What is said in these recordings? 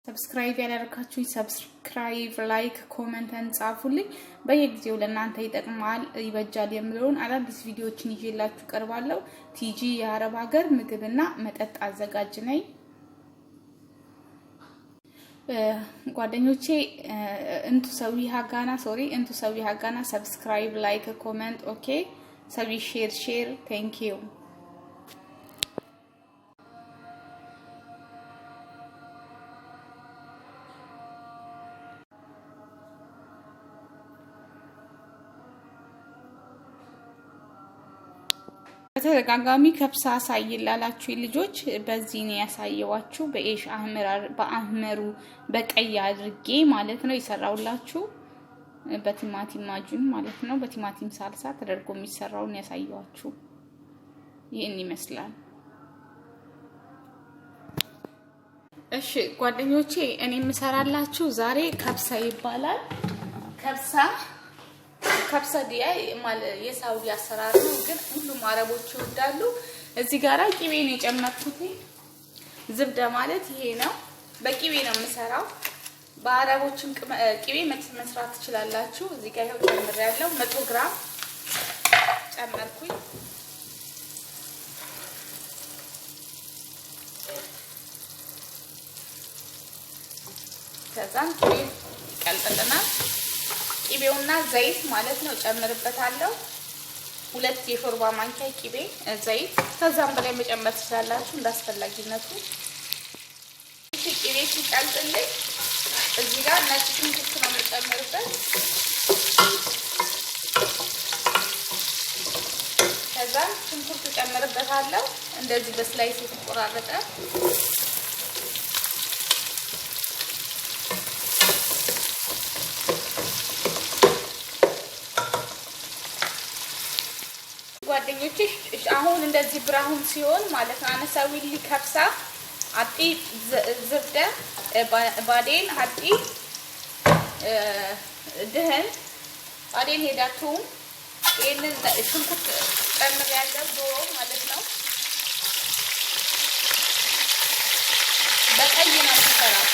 Subscribe ያላደረጋችሁ subscribe like comment and ጻፉልኝ በየጊዜው ለእናንተ ይጠቅማል ይበጃል የምለውን አዳዲስ ቪዲዮዎችን ይዤላችሁ ቀርባለሁ ቲጂ የአረብ ሀገር ምግብና መጠጥ አዘጋጅ ነኝ ጓደኞቼ እንቱ ሰዊ ሀጋና subscribe like comment okay ሰዊ share thank you ተደጋጋሚ ከብሳ ሳይላላችሁ ልጆች በዚህ ነው ያሳየዋችሁ በኤሽ በአህመሩ በቀይ አድርጌ ማለት ነው ይሰራውላችሁ በቲማቲም ማጁን ማለት ነው በቲማቲም ሳልሳ ተደርጎ የሚሰራውን ያሳየዋችሁ ይሄን ይመስላል እሺ ጓደኞቼ እኔ ምሰራላችሁ ዛሬ ከብሳ ይባላል ከብሳ ዲያ ማለት የሳውዲ አሰራር ነው ግን ሁሉም አረቦች ይወዳሉ እዚህ ጋራ ቂቤ ነው የጨመርኩት ዝብደ ማለት ይሄ ነው በቂቤ ነው የምሰራው በአረቦችም ቂቤ መስራት ትችላላችሁ እዚህ ጋር ይሄው ጨምሬያለሁ 100 ግራም ጨመርኩኝ ከዛን ቂቤ ቀልጠናል ቂቤውና ዘይት ማለት ነው ጨምርበታለሁ 2 የሾርባ ማንኪያ ቂቤ ዘይት ከዛም በላይ መጨመር ትችላላችሁ እንዳስፈላጊነቱ እሺ ቂቤ ሲቀልጥልኝ እዚህ ጋር ነጭ ሽንኩርት ነው የምጨምርበት ከዛም ሽንኩርት ጨምርበታለሁ እንደዚህ በስላይስ የተቆራረጠ ጓደኞቼ አሁን እንደዚህ ብራውን ሲሆን ማለት ነው አነሳዊ ሊከብሳ አጥቂ ዝብደ ባዴን አጥቂ ደህን ባዴን ሄዳቱ ይሄንን ሽንኩርት ጨምር ያለው ዶሮ ማለት ነው በቀይ ነው የምሰራው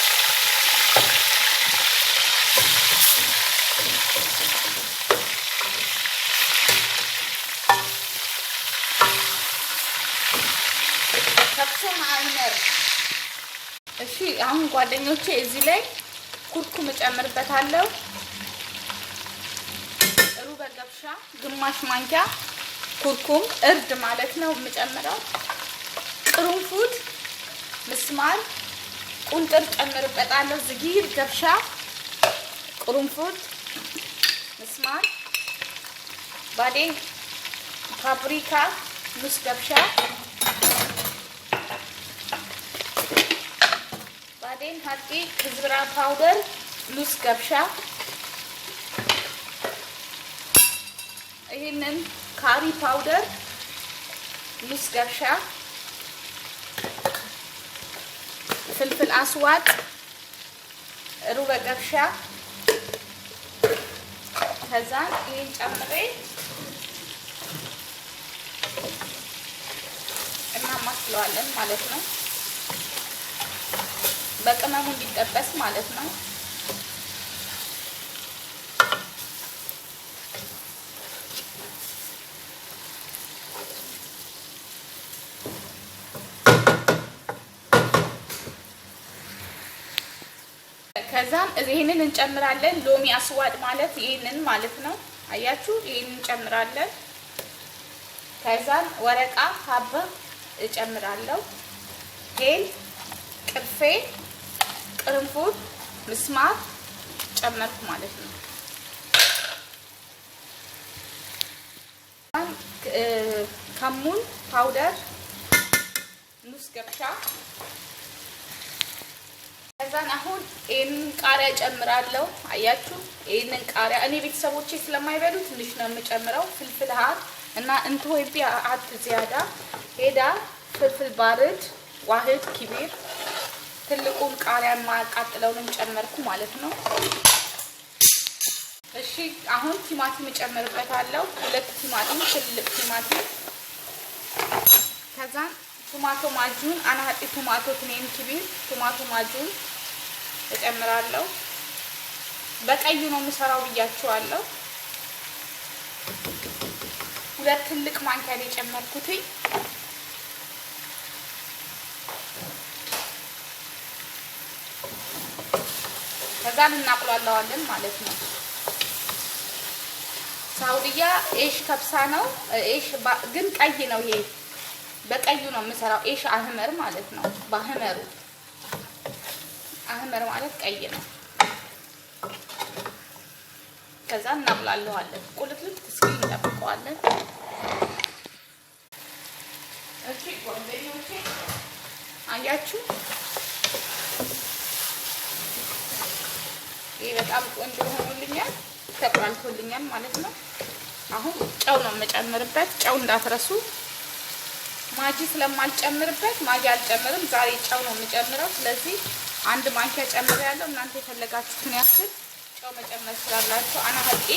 እሺ አሁን ጓደኞቼ እዚህ ላይ ኩርኩም ጨምርበታለሁ ሩበ ገብሻ ግማሽ ማንኪያ ኩርኩም እርድ ማለት ነው የምጨምረው ቅርንፉድ ምስማር ቁንጥር ጨምርበታለሁ ዝጊር ገብሻ ቅርንፉድ ምስማር ባዴን ፓፕሪካ ሙስ ገብሻ بعدين هدي كزبرة باودر لوس قبشة هنا كاري باودر لوس قبشة فلفل أسود ربع قبشة هزان يين جمري إنها مسلوقة مالتنا በቀመሙ እንዲጠበስ ማለት ነው ከዛም ይሄንን እንጨምራለን ሎሚ አስዋድ ማለት ይሄንን ማለት ነው አያችሁ ይሄንን እንጨምራለን ከዛም ወረቃ ሀብ እጨምራለሁ ሄል ቅርፌ ቅርንፉድ ምስማር ጨመርኩ ማለት ነው ከሙን ፓውደር ኑስ ገብሻ ከዛን አሁን ይሄንን ቃሪያ ጨምራለሁ አያችሁ ይሄንን ቃሪያ እኔ ቤተሰቦቼ ስለማይበሉ ትንሽ ነው የምጨምረው ፍልፍል ሀር እና እንተወይቢ አት ዚያዳ ሄዳ ፍልፍል ባርድ ዋህድ ኪቢር ትልቁን ቃሪያ ማቃጥለውንም ጨመርኩ ማለት ነው እሺ አሁን ቲማቲም ጨምርበታለሁ 2 ቲማቲም ትልቅ ቲማቲም ከዛን ቶማቶ ማጁን አናጢ ቶማቶ ትኔን ኪቢር ቶማቶ ማጁን ጨምራለሁ። በቀዩ ነው የምሰራው ብያችኋለሁ። 2 ትልቅ ማንኪያ ነው የጨመርኩት። ከዛ እናቅሏለዋለን ማለት ነው። ሳውዲያ ኤሽ ከብሳ ነው። ኤሽ ግን ቀይ ነው። ይሄ በቀዩ ነው የምሰራው። ኤሽ አህመር ማለት ነው። በአህመሩ አህመር ማለት ቀይ ነው። ከዛ እናቅላለዋለን። ቁልጥልጥ እስኪ እንጠብቀዋለን። እሺ ጓደኞቼ አያችሁ፣ ይሄ በጣም ቆንጆ ሆኖልኛል፣ ተቆራርጦልኛል ማለት ነው። አሁን ጨው ነው የምጨምርበት። ጨው እንዳትረሱ። ማጂ ስለማልጨምርበት ማጂ አልጨምርም። ዛሬ ጨው ነው የምጨምረው። ስለዚህ 1 ማንኪያ ጨምሬያለሁ። እናንተ የፈለጋችሁትን ያክል ጨው መጨመር ስላላችሁ። አና ሀቂ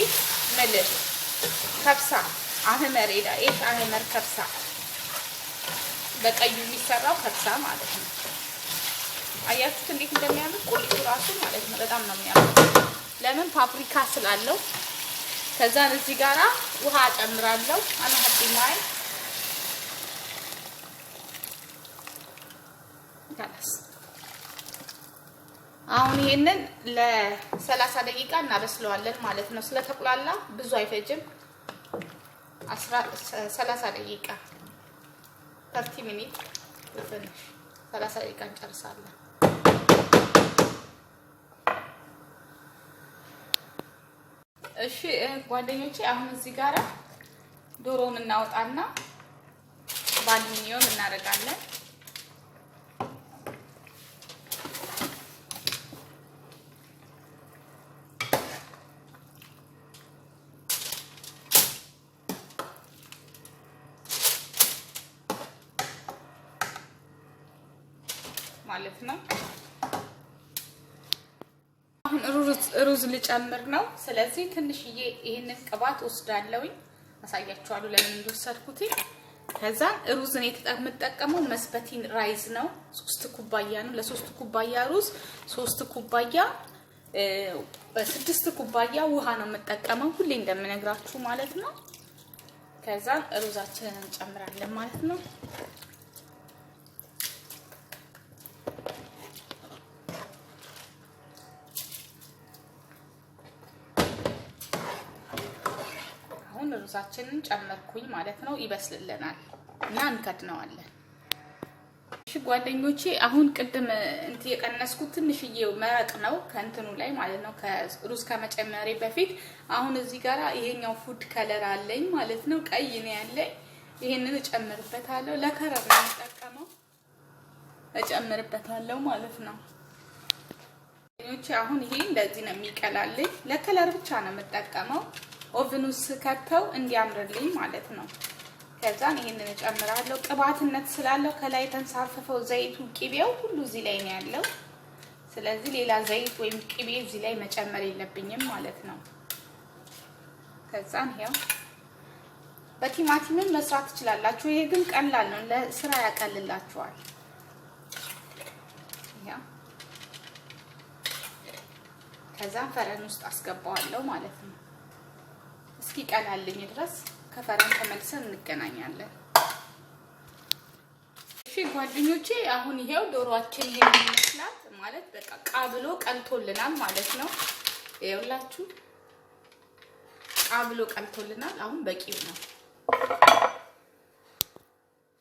መልህ ከብሳ አህመር ሄዳ ኤሽ አህመር ከብሳ በቀዩ የሚሰራው ከብሳ ማለት ነው። አያችሁት እንዴት እንደሚያምር ቁልጡ ራሱ ማለት ነው። በጣም ነው የሚያምር። ለምን ፓፕሪካ ስላለው። ከዛ እዚህ ጋራ ውሃ ጨምራለሁ። አና ሀቂ ማይ ጋላስ አሁን ይሄንን ለ30 ደቂቃ እናበስለዋለን ማለት ነው። ስለተቁላላ ብዙ አይፈጅም። 30 ደቂቃ 30 ሚኒት ትንሽ 30 ደቂቃ እንጨርሳለን። እሺ ጓደኞቼ አሁን እዚህ ጋራ ዶሮውን እናወጣና በአልሙኒየም እናደርጋለን። ማለት ነው። አሁን ሩዝ ልጨምር ነው። ስለዚህ ትንሽዬ ይሄንን ቅባት ወስዳለሁኝ። አሳያችኋለሁ ለምን እንደወሰድኩት። ከዛ ሩዝን የምጠቀመው መስበቲን ራይዝ ነው። 3 ኩባያ ነው። ለ3 ኩባያ ሩዝ 3 ኩባያ 6 ኩባያ ውሃ ነው የምጠቀመው፣ ሁሌ እንደምነግራችሁ ማለት ነው። ከዛ ሩዛችንን እንጨምራለን ማለት ነው። ሩዛችንን ጨመርኩኝ ማለት ነው። ይበስልልናል እና እንከድነዋለን። እሺ ጓደኞቼ አሁን ቅድም የቀነስኩት ትንሽዬው መረቅ ነው ከእንትኑ ላይ ማለት ነው፣ ከሩዝ ከመጨመሬ በፊት። አሁን እዚህ ጋራ ይሄኛው ፉድ ከለር አለኝ ማለት ነው፣ ቀይ ነው ያለኝ። ይሄንን እጨምርበታለሁ። ለከለር ነው የምጠቀመው፣ እጨምርበታለሁ ማለት ነው። ጓደኞቼ አሁን ይሄ እንደዚህ ነው የሚቀላልኝ። ለከለር ብቻ ነው የምጠቀመው። ኦቨኑስ ከተው እንዲያምርልኝ ማለት ነው። ከዛን ይሄንን እጨምራለሁ። ቅባትነት ስላለው ከላይ ተንሳፈፈው ዘይቱ ቅቤው ሁሉ እዚህ ላይ ነው ያለው። ስለዚህ ሌላ ዘይት ወይም ቅቤ እዚህ ላይ መጨመር የለብኝም ማለት ነው። ከዛን ይሄው በቲማቲምን መስራት ትችላላችሁ። ይሄ ግን ቀላል ነው፣ ለስራ ያቀልላችኋል። ያ ከዛን ፈረን ውስጥ አስገባዋለሁ ማለት ነው። እስኪ ቀላልኝ ድረስ ከፈረን ተመልሰን እንገናኛለን። እሺ ጓደኞቼ አሁን ይሄው ዶሮአችን ይሄን ይመስላል ማለት በቃ ቃብሎ ቀልቶልናል ማለት ነው። ይኸውላችሁ ቃብሎ ቀልቶልናል። አሁን በቂው ነው።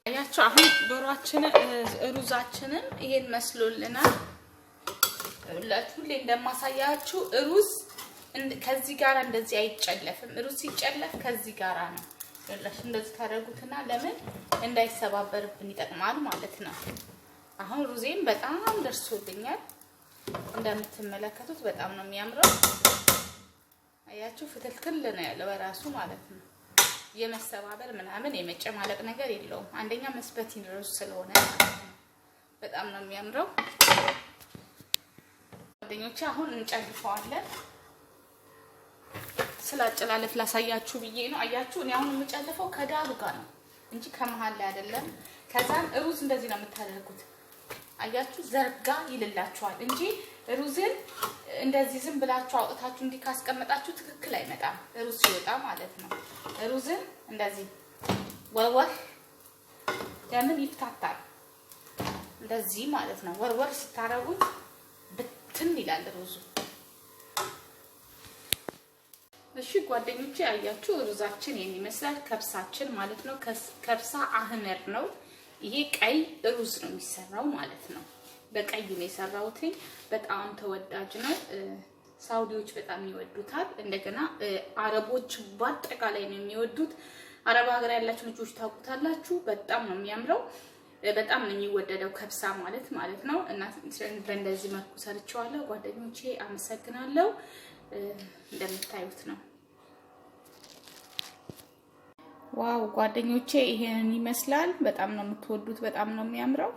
አያችሁ አሁን ዶሮአችንን ሩዛችንን ይሄን መስሎልናል። ሁሌ እንደማሳያችሁ ሩዝ ከዚህ ጋር እንደዚህ አይጨለፍም። ሩዝ ሲጨለፍ ከዚህ ጋር ነው። ስለዚህ እንደዚህ ታደርጉትና ለምን እንዳይሰባበርብን ይጠቅማል ማለት ነው። አሁን ሩዜን በጣም ደርሶልኛል። እንደምትመለከቱት በጣም ነው የሚያምረው። አያችሁ ፍትልትል ነው ያለው በራሱ ማለት ነው። የመሰባበር ምናምን የመጨማለቅ ነገር የለውም። አንደኛ መስበቲን ሩዝ ስለሆነ በጣም ነው የሚያምረው። ጓደኞቼ አሁን እንጨልፈዋለን። ስላጨላለፍ ላሳያችሁ ብዬ ነው። አያችሁ እኔ አሁን የምጨልፈው ከዳሩ ጋር ነው እንጂ ከመሃል ላይ አይደለም። ከዛን ሩዝ እንደዚህ ነው የምታደርጉት። አያችሁ ዘርጋ ይልላችኋል እንጂ ሩዝን እንደዚህ ዝም ብላችሁ አውጥታችሁ እንዲህ ካስቀመጣችሁ ትክክል አይመጣም፣ ሩዝ ሲወጣ ማለት ነው። ሩዝን እንደዚህ ወርወር ለምን ይፍታታል? እንደዚህ ማለት ነው። ወርወር ስታረጉት ብትን ይላል ሩዙ። እሺ ጓደኞቼ አያችሁ ሩዛችን ይመስላል። ከብሳችን ማለት ነው። ከብሳ አህመር ነው። ይሄ ቀይ ሩዝ ነው የሚሰራው ማለት ነው። በቀይ ነው የሰራሁት። በጣም ተወዳጅ ነው። ሳውዲዎች በጣም ይወዱታል። እንደገና አረቦች በአጠቃላይ ነው የሚወዱት። አረብ ሀገር ያላችሁ ልጆች ታውቁታላችሁ። በጣም ነው የሚያምረው። በጣም ነው የሚወደደው ከብሳ ማለት ነው። እና በእንደዚህ መልኩ ሰርቼዋለሁ ጓደኞቼ። አመሰግናለሁ። እንደምታዩት ነው። ዋው ጓደኞቼ ይሄንን ይመስላል። በጣም ነው የምትወዱት። በጣም ነው የሚያምረው።